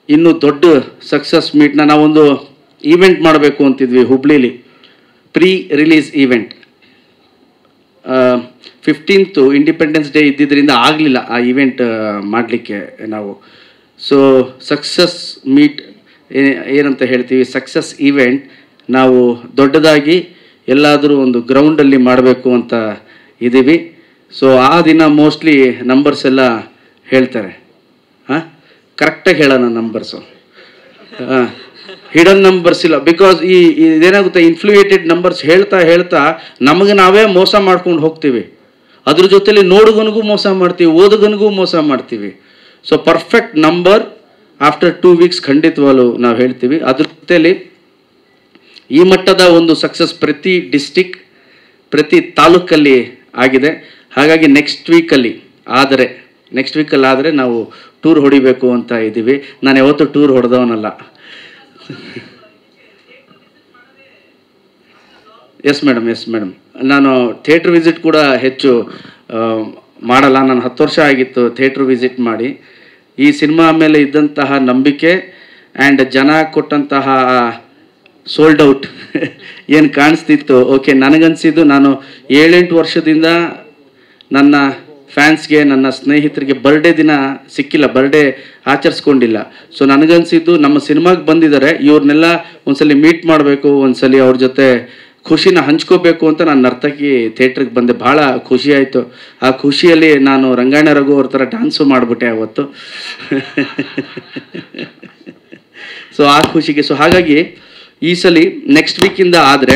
ಇನ್ನೂ ದೊಡ್ಡ ಸಕ್ಸಸ್ ಮೀಟ್ನ ನಾವೊಂದು ಈವೆಂಟ್ ಮಾಡಬೇಕು ಅಂತಿದ್ವಿ ಹುಬ್ಳಿಲಿ, pre release event. 15th Independence Day ಇದ್ದಿದ್ದರಿಂದ ಆಗಲಿಲ್ಲ ಆ ಈವೆಂಟ್ ಮಾಡಲಿಕ್ಕೆ ನಾವು. ಸೊ ಸಕ್ಸಸ್ ಮೀಟ್ ಏನಂತ ಹೇಳ್ತೀವಿ, ಸಕ್ಸಸ್ ಈವೆಂಟ್ ನಾವು ದೊಡ್ಡದಾಗಿ ಎಲ್ಲಾದರೂ ಒಂದು ಗ್ರೌಂಡಲ್ಲಿ ಮಾಡಬೇಕು ಅಂತ ಇದ್ದೀವಿ. ಸೊ ಆ ದಿನ ಮೋಸ್ಟ್ಲಿ ನಂಬರ್ಸ್ ಎಲ್ಲ ಹೇಳ್ತಾರೆ. ಹಾಂ, ಕರೆಕ್ಟಾಗಿ ಹೇಳೋಣ ನಂಬರ್ಸು. ಹಿಡನ್ ನಂಬರ್ಸ್ ಇಲ್ಲ. ಬಿಕಾಸ್ ಇದೇನಾಗುತ್ತೆ, ಇನ್ಫ್ಲೂಯೇಟೆಡ್ ನಂಬರ್ಸ್ ಹೇಳ್ತಾ ನಮಗೆ ನಾವೇ ಮೋಸ ಮಾಡ್ಕೊಂಡು ಹೋಗ್ತೀವಿ. ಅದ್ರ ಜೊತೆಲಿ ನೋಡುಗನಿಗೂ ಮೋಸ ಮಾಡ್ತೀವಿ, ಓದುಗನಿಗೂ ಮೋಸ ಮಾಡ್ತೀವಿ. So perfect number after 2 weeks ಖಂಡಿತವಾಗ್ಲೂ ನಾವು ಹೇಳ್ತೀವಿ. ಅದ್ರ ಜೊತೆಲಿ ಈ ಮಟ್ಟದ ಒಂದು ಸಕ್ಸಸ್ ಪ್ರತಿ ಡಿಸ್ಟಿಕ್, ಪ್ರತಿ ತಾಲೂಕಲ್ಲಿ ಆಗಿದೆ. ಹಾಗಾಗಿ ನೆಕ್ಸ್ಟ್ ವೀಕಲ್ಲಿ ಆದರೆ ನಾವು ಟೂರ್ ಹೊಡಿಬೇಕು ಅಂತ ಇದ್ದೀವಿ. ನಾನು ಯಾವತ್ತೂ ಟೂರ್ ಹೊಡೆದವನಲ್ಲ. ಎಸ್ ಮೇಡಮ್, ನಾನು ಥಿಯೇಟ್ರ್ ವಿಸಿಟ್ ಕೂಡ ಹೆಚ್ಚು ಮಾಡಲ್ಲ. ನಾನು 10 ವರ್ಷ ಆಗಿತ್ತು ಥಿಯೇಟ್ರ್ ವಿಸಿಟ್ ಮಾಡಿ. ಈ ಸಿನಿಮಾ ಮೇಲೆ ಇದ್ದಂತಹ ನಂಬಿಕೆ ಆ್ಯಂಡ್ ಜನ ಕೊಟ್ಟಂತಹ ಸೋಲ್ಡ್ ಔಟ್ ಏನು ಕಾಣಿಸ್ತಿತ್ತು, ಓಕೆ, ನನಗನ್ಸಿದ್ದು ನಾನು 7-8 ವರ್ಷದಿಂದ ನನ್ನ ಫ್ಯಾನ್ಸ್ಗೆ, ನನ್ನ ಸ್ನೇಹಿತರಿಗೆ ಬರ್ಡೇ ದಿನ ಸಿಕ್ಕಿಲ್ಲ, ಬರ್ಡೇ ಆಚರಿಸ್ಕೊಂಡಿಲ್ಲ. ಸೊ ನನಗನ್ಸಿದ್ದು ನಮ್ಮ ಸಿನಿಮಾಗೆ ಬಂದಿದ್ದಾರೆ, ಇವ್ರನ್ನೆಲ್ಲ ಒಂದ್ಸಲಿ ಮೀಟ್ ಮಾಡಬೇಕು, ಒಂದ್ಸಲಿ ಅವ್ರ ಜೊತೆ ಖುಷಿನ ಹಂಚ್ಕೋಬೇಕು ಅಂತ ನಾನು ನರ್ತಕಿ ಥಿಯೇಟ್ರಿಗೆ ಬಂದೆ. ಭಾಳ ಖುಷಿ ಆಯಿತು. ಆ ಖುಷಿಯಲ್ಲಿ ನಾನು ರಂಗಾಯಣ ರಘು ಅವ್ರ ಥರ ಡ್ಯಾನ್ಸು ಮಾಡಿಬಿಟ್ಟೆ ಅವತ್ತು. ಸೊ ಆ ಖುಷಿಗೆ, ಸೊ ಹಾಗಾಗಿ ಈ ಸಲ ನೆಕ್ಸ್ಟ್ ವೀಕಿಂದ ಆದರೆ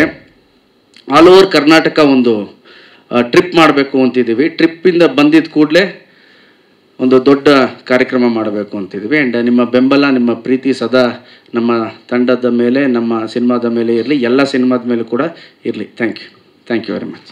ಆಲ್ ಓವರ್ ಕರ್ನಾಟಕ ಒಂದು ಟ್ರಿಪ್ ಮಾಡಬೇಕು ಅಂತಿದ್ದೀವಿ. ಟ್ರಿಪ್ಪಿಂದ ಬಂದಿದ್ದ ಕೂಡಲೇ ಒಂದು ದೊಡ್ಡ ಕಾರ್ಯಕ್ರಮ ಮಾಡಬೇಕು ಅಂತಿದ್ದೀವಿ. ಆ್ಯಂಡ್ ನಿಮ್ಮ ಬೆಂಬಲ, ನಿಮ್ಮ ಪ್ರೀತಿ ಸದಾ ನಮ್ಮ ತಂಡದ ಮೇಲೆ, ನಮ್ಮ ಸಿನಿಮಾದ ಮೇಲೆ ಇರಲಿ, ಎಲ್ಲ ಸಿನಿಮಾದ ಮೇಲೂ ಕೂಡ ಇರಲಿ. Thank you very much.